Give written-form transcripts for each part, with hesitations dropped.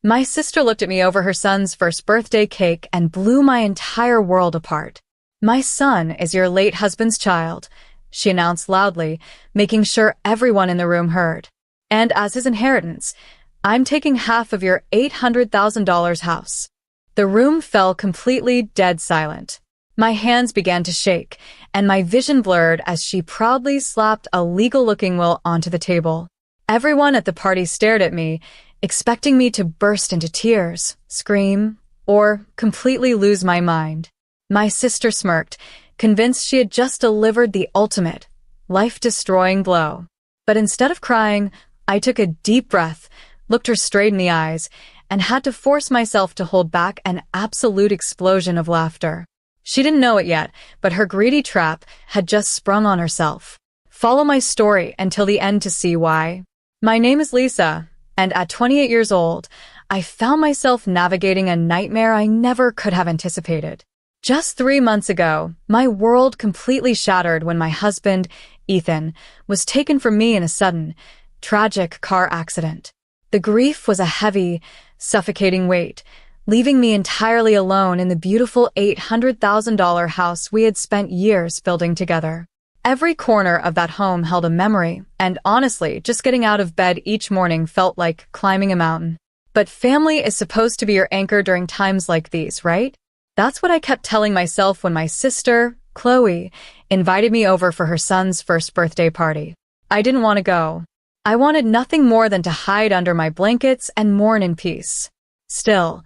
My sister looked at me over her son's first birthday cake and blew my entire world apart. "My son is your late husband's child," she announced loudly, making sure everyone in the room heard. "And as his inheritance, I'm taking half of your $800,000 house." The room fell completely dead silent. My hands began to shake, and my vision blurred as she proudly slapped a legal-looking will onto the table. Everyone at the party stared at me, expecting me to burst into tears, scream, or completely lose my mind. My sister smirked, convinced she had just delivered the ultimate, life-destroying blow. But instead of crying, I took a deep breath, looked her straight in the eyes, and had to force myself to hold back an absolute explosion of laughter. She didn't know it yet, but her greedy trap had just sprung on herself. Follow my story until the end to see why. My name is Lisa, and at 28 years old, I found myself navigating a nightmare I never could have anticipated. Just 3 months ago, my world completely shattered when my husband, Ethan, was taken from me in a sudden, tragic car accident. The grief was a heavy, suffocating weight, leaving me entirely alone in the beautiful $800,000 house we had spent years building together. Every corner of that home held a memory, and honestly, just getting out of bed each morning felt like climbing a mountain. But family is supposed to be your anchor during times like these, right? That's what I kept telling myself when my sister, Chloe, invited me over for her son's first birthday party. I didn't want to go. I wanted nothing more than to hide under my blankets and mourn in peace. Still,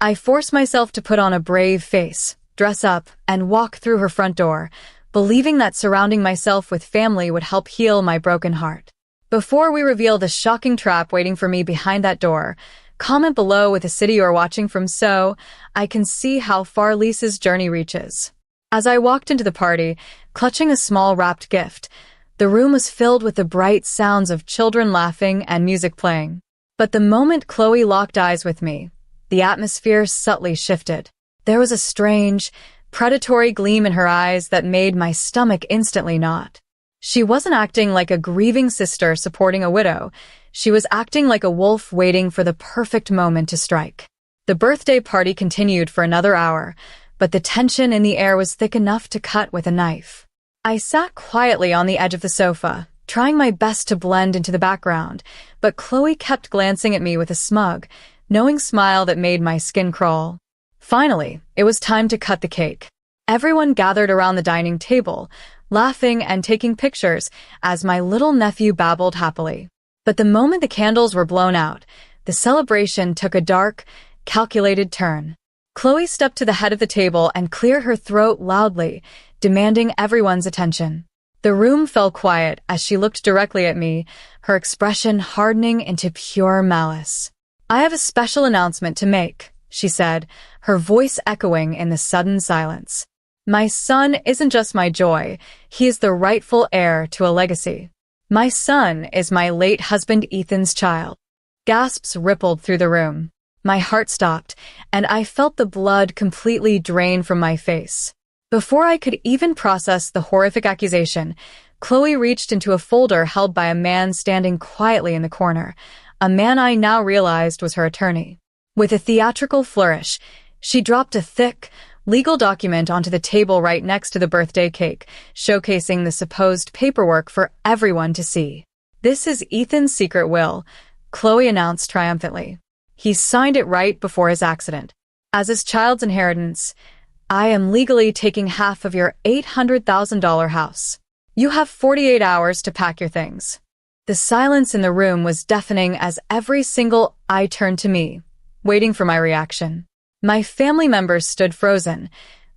I forced myself to put on a brave face, dress up, and walk through her front door, believing that surrounding myself with family would help heal my broken heart. Before we reveal the shocking trap waiting for me behind that door, comment below with a city you're watching from so I can see how far Lisa's journey reaches. As I walked into the party, clutching a small wrapped gift, the room was filled with the bright sounds of children laughing and music playing. But the moment Chloe locked eyes with me, the atmosphere subtly shifted. There was a strange, predatory gleam in her eyes that made my stomach instantly knot. She wasn't acting like a grieving sister supporting a widow. She was acting like a wolf waiting for the perfect moment to strike. The birthday party continued for another hour, but the tension in the air was thick enough to cut with a knife. I sat quietly on the edge of the sofa, trying my best to blend into the background, but Chloe kept glancing at me with a smug, knowing smile that made my skin crawl. Finally, it was time to cut the cake. Everyone gathered around the dining table, laughing and taking pictures as my little nephew babbled happily. But the moment the candles were blown out, the celebration took a dark, calculated turn. Chloe stepped to the head of the table and cleared her throat loudly, demanding everyone's attention. The room fell quiet as she looked directly at me, her expression hardening into pure malice. "I have a special announcement to make," she said, her voice echoing in the sudden silence. "My son isn't just my joy, he is the rightful heir to a legacy. My son is my late husband Ethan's child." Gasps rippled through the room. My heart stopped, and I felt the blood completely drain from my face. Before I could even process the horrific accusation, Chloe reached into a folder held by a man standing quietly in the corner, a man I now realized was her attorney. With a theatrical flourish, she dropped a thick, legal document onto the table right next to the birthday cake, showcasing the supposed paperwork for everyone to see. "This is Ethan's secret will," Chloe announced triumphantly. "He signed it right before his accident. As his child's inheritance, I am legally taking half of your $800,000 house. You have 48 hours to pack your things." The silence in the room was deafening as every single eye turned to me, waiting for my reaction. My family members stood frozen,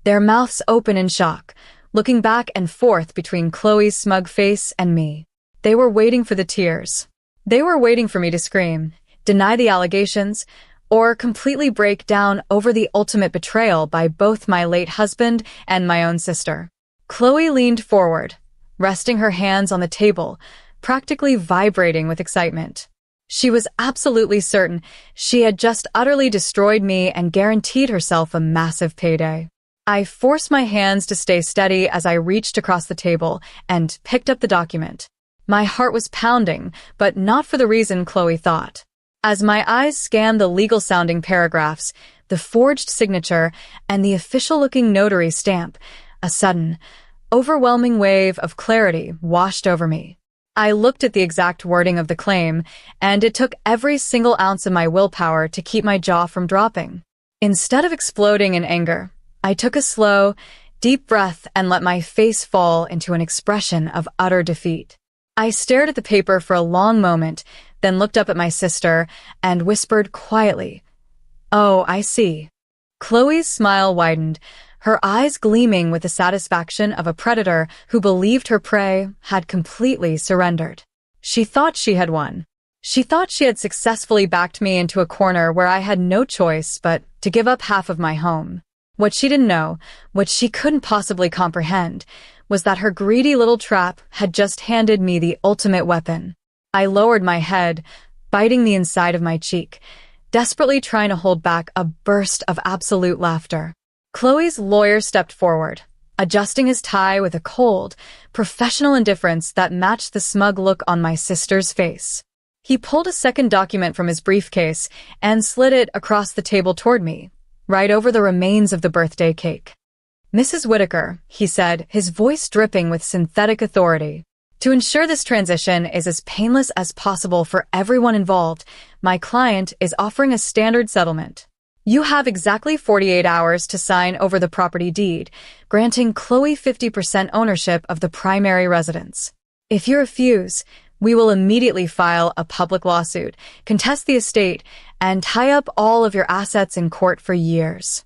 their mouths open in shock, looking back and forth between Chloe's smug face and me. They were waiting for the tears. They were waiting for me to scream, deny the allegations, or completely break down over the ultimate betrayal by both my late husband and my own sister. Chloe leaned forward, resting her hands on the table, practically vibrating with excitement. She was absolutely certain she had just utterly destroyed me and guaranteed herself a massive payday. I forced my hands to stay steady as I reached across the table and picked up the document. My heart was pounding, but not for the reason Chloe thought. As my eyes scanned the legal-sounding paragraphs, the forged signature, and the official-looking notary stamp, a sudden, overwhelming wave of clarity washed over me. I looked at the exact wording of the claim, and it took every single ounce of my willpower to keep my jaw from dropping. Instead of exploding in anger, I took a slow, deep breath and let my face fall into an expression of utter defeat. I stared at the paper for a long moment, then looked up at my sister and whispered quietly, "Oh, I see." Chloe's smile widened, her eyes gleaming with the satisfaction of a predator who believed her prey had completely surrendered. She thought she had won. She thought she had successfully backed me into a corner where I had no choice but to give up half of my home. What she didn't know, what she couldn't possibly comprehend, was that her greedy little trap had just handed me the ultimate weapon. I lowered my head, biting the inside of my cheek, desperately trying to hold back a burst of absolute laughter. Chloe's lawyer stepped forward, adjusting his tie with a cold, professional indifference that matched the smug look on my sister's face. He pulled a second document from his briefcase and slid it across the table toward me, right over the remains of the birthday cake. "Mrs. Whitaker," he said, his voice dripping with synthetic authority. "To ensure this transition is as painless as possible for everyone involved, my client is offering a standard settlement. You have exactly 48 hours to sign over the property deed, granting Chloe 50% ownership of the primary residence. If you refuse, we will immediately file a public lawsuit, contest the estate, and tie up all of your assets in court for years."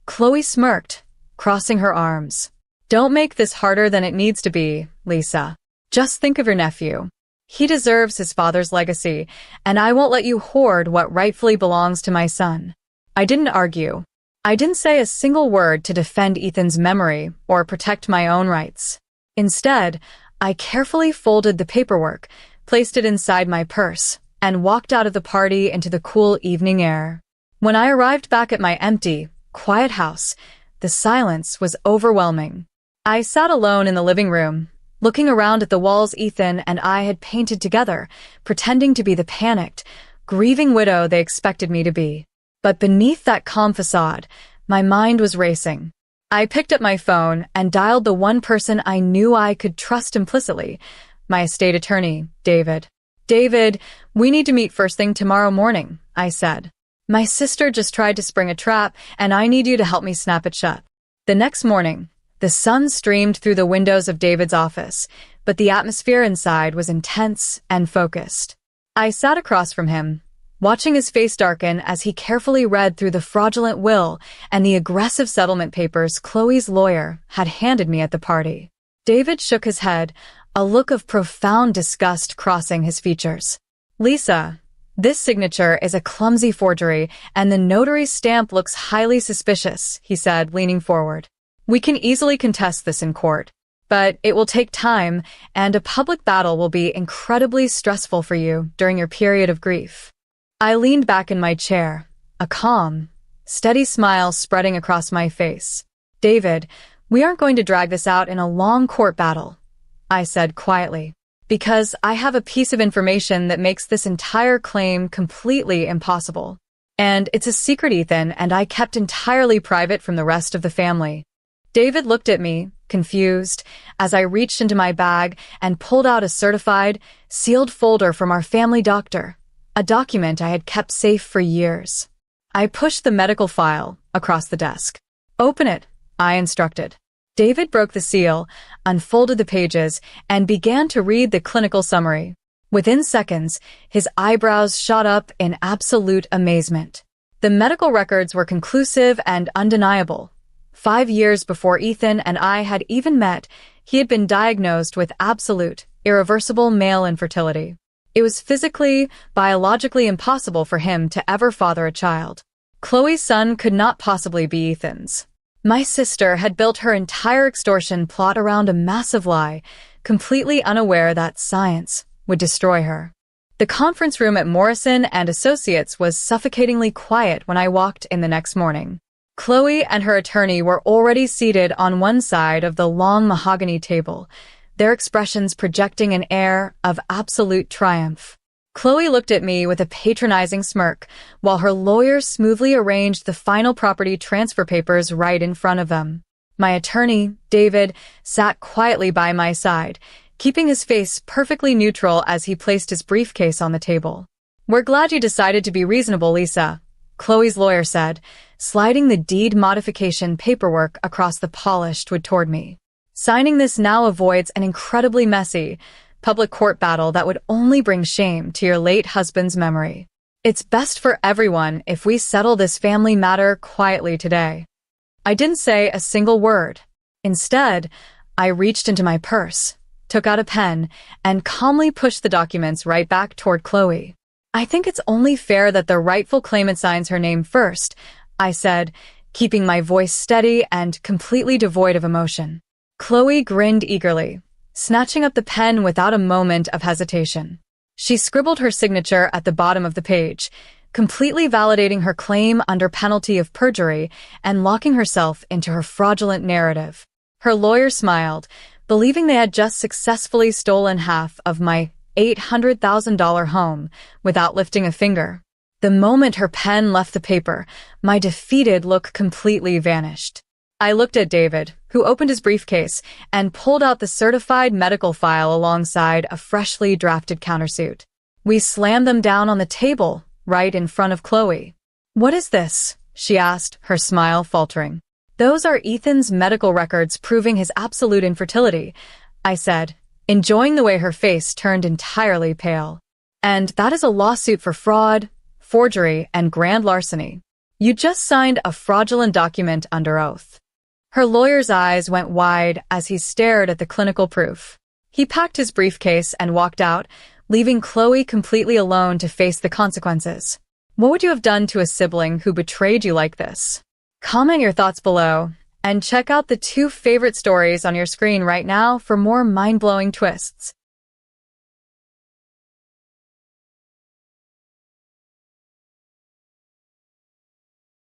Chloe smirked, crossing her arms. "Don't make this harder than it needs to be, Lisa. Just think of your nephew. He deserves his father's legacy, and I won't let you hoard what rightfully belongs to my son." I didn't argue. I didn't say a single word to defend Ethan's memory or protect my own rights. Instead, I carefully folded the paperwork, placed it inside my purse, and walked out of the party into the cool evening air. When I arrived back at my empty, quiet house, the silence was overwhelming. I sat alone in the living room, looking around at the walls Ethan and I had painted together, pretending to be the panicked, grieving widow they expected me to be. But beneath that calm facade, my mind was racing. I picked up my phone and dialed the one person I knew I could trust implicitly, my estate attorney, David. "David, we need to meet first thing tomorrow morning," I said. "My sister just tried to spring a trap, and I need you to help me snap it shut." The next morning, the sun streamed through the windows of David's office, but the atmosphere inside was intense and focused. I sat across from him, watching his face darken as he carefully read through the fraudulent will and the aggressive settlement papers Chloe's lawyer had handed me at the party. David shook his head, a look of profound disgust crossing his features. "Lisa, this signature is a clumsy forgery, and the notary's stamp looks highly suspicious," he said, leaning forward. "We can easily contest this in court, but it will take time, and a public battle will be incredibly stressful for you during your period of grief." I leaned back in my chair, a calm, steady smile spreading across my face. "David, we aren't going to drag this out in a long court battle," I said quietly, "because I have a piece of information that makes this entire claim completely impossible. And it's a secret, Ethan, and I kept entirely private from the rest of the family." David looked at me, confused, as I reached into my bag and pulled out a certified, sealed folder from our family doctor, a document I had kept safe for years. I pushed the medical file across the desk. "Open it," I instructed. David broke the seal, unfolded the pages, and began to read the clinical summary. Within seconds, his eyebrows shot up in absolute amazement. The medical records were conclusive and undeniable. 5 years before Ethan and I had even met, he had been diagnosed with absolute, irreversible male infertility. It was physically, biologically impossible for him to ever father a child. Chloe's son could not possibly be Ethan's. My sister had built her entire extortion plot around a massive lie, completely unaware that science would destroy her. The conference room at Morrison and Associates was suffocatingly quiet when I walked in the next morning. Chloe and her attorney were already seated on one side of the long mahogany table, their expressions projecting an air of absolute triumph. Chloe looked at me with a patronizing smirk, while her lawyer smoothly arranged the final property transfer papers right in front of them. My attorney, David, sat quietly by my side, keeping his face perfectly neutral as he placed his briefcase on the table. "We're glad you decided to be reasonable, Lisa," Chloe's lawyer said, sliding the deed modification paperwork across the polished wood toward me. "Signing this now avoids an incredibly messy public court battle that would only bring shame to your late husband's memory. It's best for everyone if we settle this family matter quietly today." I didn't say a single word. Instead, I reached into my purse, took out a pen, and calmly pushed the documents right back toward Chloe. "I think it's only fair that the rightful claimant signs her name first," I said, keeping my voice steady and completely devoid of emotion. Chloe grinned eagerly, snatching up the pen without a moment of hesitation. She scribbled her signature at the bottom of the page, completely validating her claim under penalty of perjury and locking herself into her fraudulent narrative. Her lawyer smiled, believing they had just successfully stolen half of my $800,000 home without lifting a finger. The moment her pen left the paper, my defeated look completely vanished. I looked at David, who opened his briefcase and pulled out the certified medical file alongside a freshly drafted countersuit. We slammed them down on the table, right in front of Chloe. "What is this?" she asked, her smile faltering. "Those are Ethan's medical records proving his absolute infertility," I said, enjoying the way her face turned entirely pale. "And that is a lawsuit for fraud, forgery, and grand larceny. You just signed a fraudulent document under oath." Her lawyer's eyes went wide as he stared at the clinical proof. He packed his briefcase and walked out, leaving Chloe completely alone to face the consequences. What would you have done to a sibling who betrayed you like this? Comment your thoughts below, and check out the 2 favorite stories on your screen right now for more mind-blowing twists.